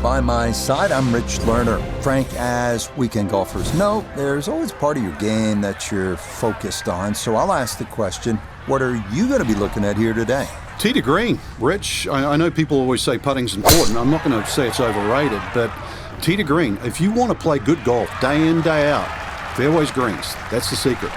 By my side, I'm Rich Lerner. Frank, as weekend golfers know, there's always part of your game that you're focused on. So I'll ask the question, what are you going to be looking at here today? Tee to green. Rich, I know people always say putting's important. I'm not going to say it's overrated, but tee to green. If you want to play good golf day in, day out, fairways greens. That's the secret.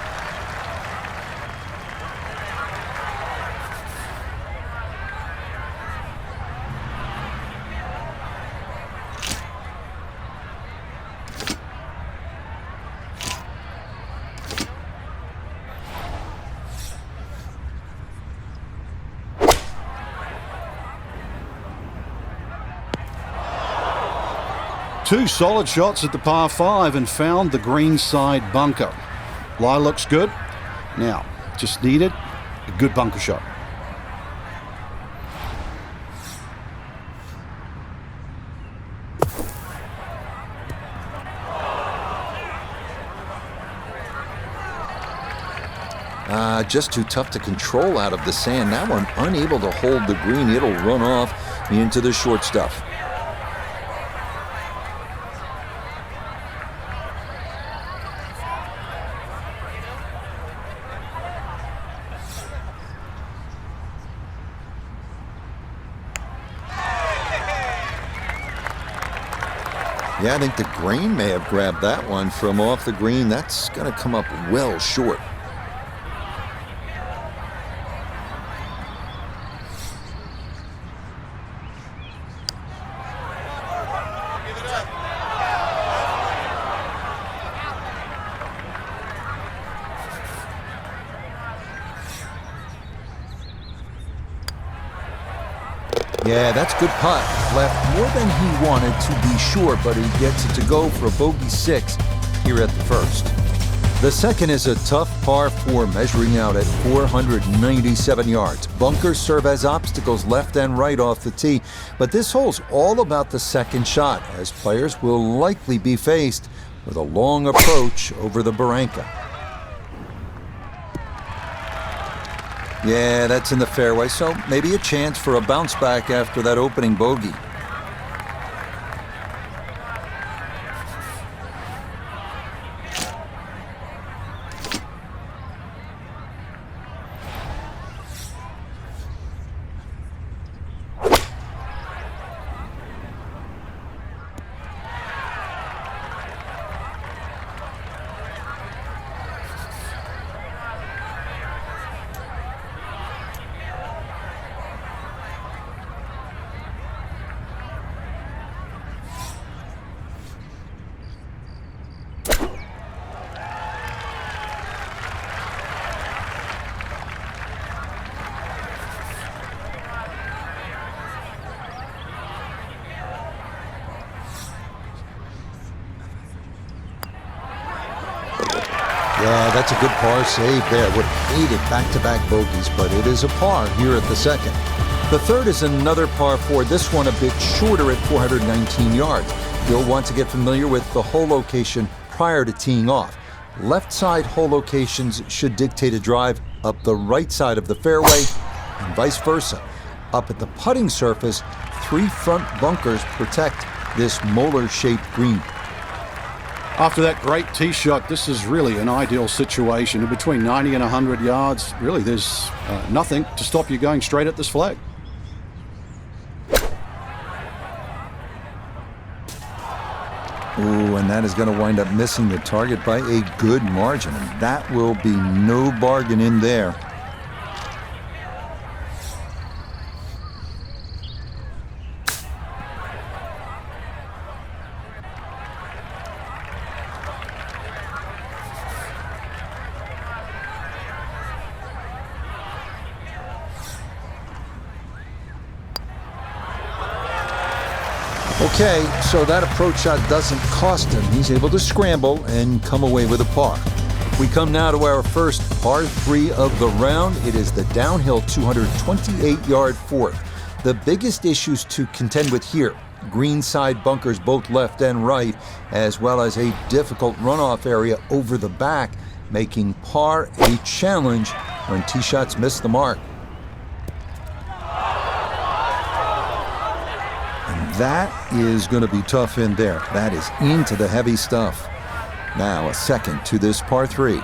Two solid shots at the par 5 and found the green side bunker. Lie looks good. Now, just needed a good bunker shot. Just too tough to control out of the sand. That one unable to hold the green. It'll run off into the short stuff. Yeah, I think the green may have grabbed that one from off the green. That's going to come up well short. Yeah, that's good putt. Left more than he wanted to be sure, but he gets it to go for a bogey 6 here at the first. The second is a tough par 4 measuring out at 497 yards. Bunkers serve as obstacles left and right off the tee, but this hole's all about the second shot, as players will likely be faced with a long approach over the barranca. Yeah, that's in the fairway, so maybe a chance for a bounce back after that opening bogey. Yeah, that's a good par save there. Would have hated back-to-back bogeys, but it is a par here at the second. The third is another par 4, this one a bit shorter at 419 yards. You'll want to get familiar with the hole location prior to teeing off. Left side hole locations should dictate a drive up the right side of the fairway and vice versa. Up at the putting surface, 3 front bunkers protect this molar-shaped green. After that great tee shot, this is really an ideal situation. In between 90 and 100 yards, really there's nothing to stop you going straight at this flag. Ooh, and that is going to wind up missing the target by a good margin, and that will be no bargain in there. Okay, so that approach shot doesn't cost him. He's able to scramble and come away with a par. We come now to our first par 3 of the round. It is the downhill 228-yard fourth. The biggest issues to contend with here, green side bunkers both left and right, as well as a difficult runoff area over the back, making par a challenge when tee shots miss the mark. That is going to be tough in there. That is into the heavy stuff. Now a second to this par 3.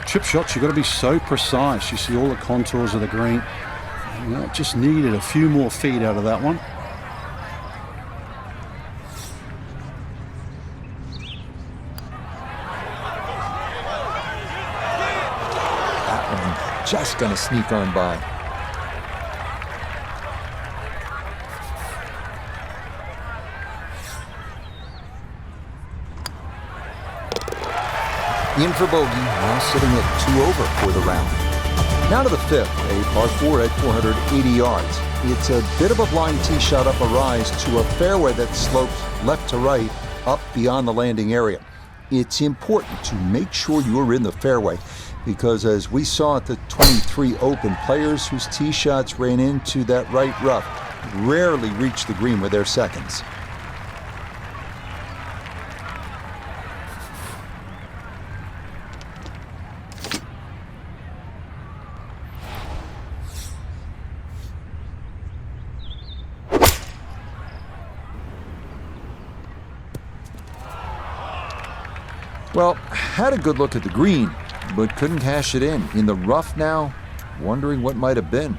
Chip shots, you've got to be so precise. You see all the contours of the green. You know, just needed a few more feet out of that one. That one just going to sneak on by. In for bogey, now sitting at 2 over for the round. Now to the 5th, a par 4 at 480 yards. It's a bit of a blind tee shot up a rise to a fairway that slopes left to right up beyond the landing area. It's important to make sure you're in the fairway because as we saw at the 23 Open, players whose tee shots ran into that right rough rarely reach the green with their seconds. Well, had a good look at the green, but couldn't cash it in. In the rough now, wondering what might have been.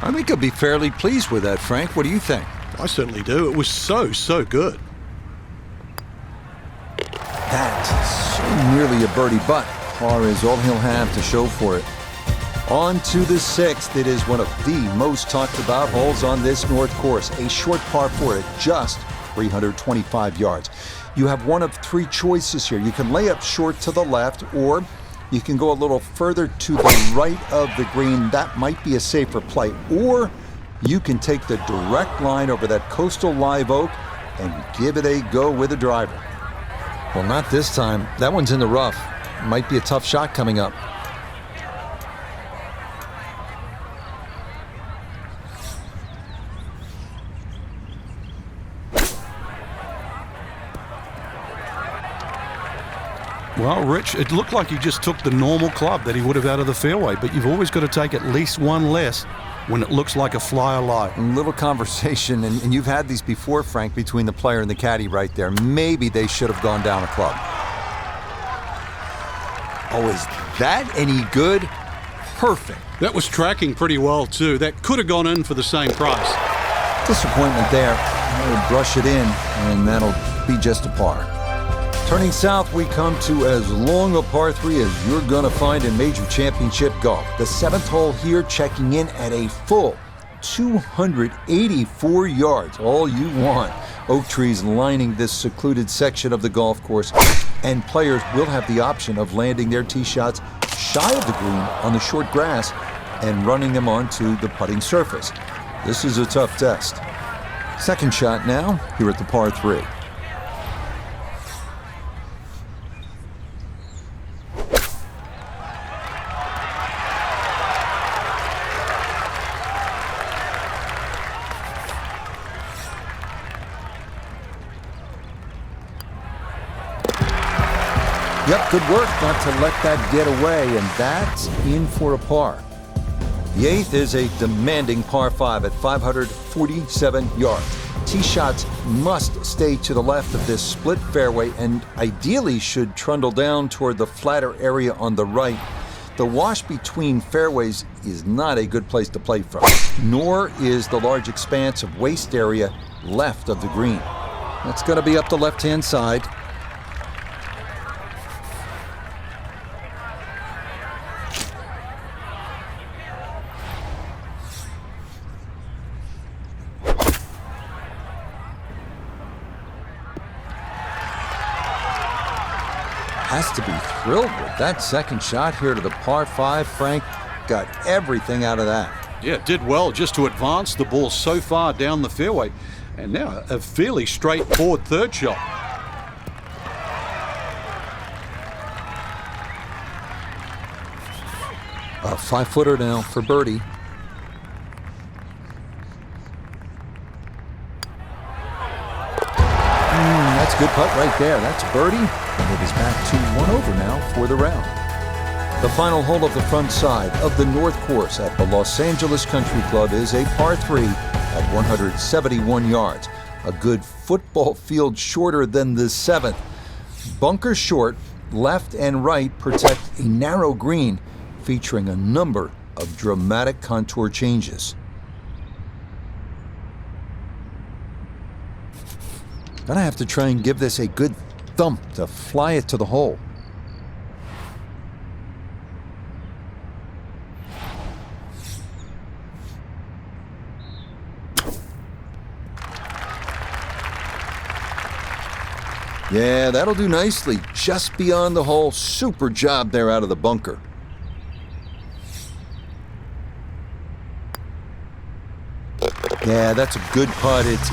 I think I'll be fairly pleased with that, Frank. What do you think? I certainly do. It was so good. That's so nearly a birdie, but par is all he'll have to show for it. On to the 6th. It is one of the most talked about holes on this North course. A short par 4 at just 325 yards. You have one of 3 choices here. You can lay up short to the left, or you can go a little further to the right of the green. That might be a safer play. Or you can take the direct line over that coastal live oak and give it a go with a driver. Well, not this time. That one's in the rough. Might be a tough shot coming up. Well, Rich, it looked like you just took the normal club that he would have out of the fairway, but you've always got to take at least one less when it looks like a flyer lie. A little conversation, and you've had these before, Frank, between the player and the caddy right there. Maybe they should have gone down a club. Oh, is that any good? Perfect. That was tracking pretty well, too. That could have gone in for the same price. Disappointment there. I'll brush it in, and that'll be just a par. Turning south, we come to as long a par 3 as you're going to find in major championship golf. The 7th hole here checking in at a full 284 yards. All you want. Oak trees lining this secluded section of the golf course, and players will have the option of landing their tee shots shy of the green on the short grass and running them onto the putting surface. This is a tough test. Second shot now here at the par 3. Yep, good work not to let that get away, and that's in for a par. The 8th is a demanding par 5 at 547 yards. Tee shots must stay to the left of this split fairway and ideally should trundle down toward the flatter area on the right. The wash between fairways is not a good place to play from, nor is the large expanse of waste area left of the green. That's going to be up the left-hand side. Has to be thrilled with that second shot here to the par 5. Frank got everything out of that. Yeah, it did well just to advance the ball so far down the fairway. And now a fairly straightforward third shot. A 5-footer now for birdie. That's a good putt right there. That's a birdie, and it is back to 1 over now for the round. The final hole of the front side of the North Course at the Los Angeles Country Club is a par 3 at 171 yards. A good football field shorter than the 7th. Bunker short, left and right protect a narrow green featuring a number of dramatic contour changes. Gonna have to try and give this a good thump to fly it to the hole. Yeah, that'll do nicely. Just beyond the hole. Super job there out of the bunker. Yeah, that's a good putt. It's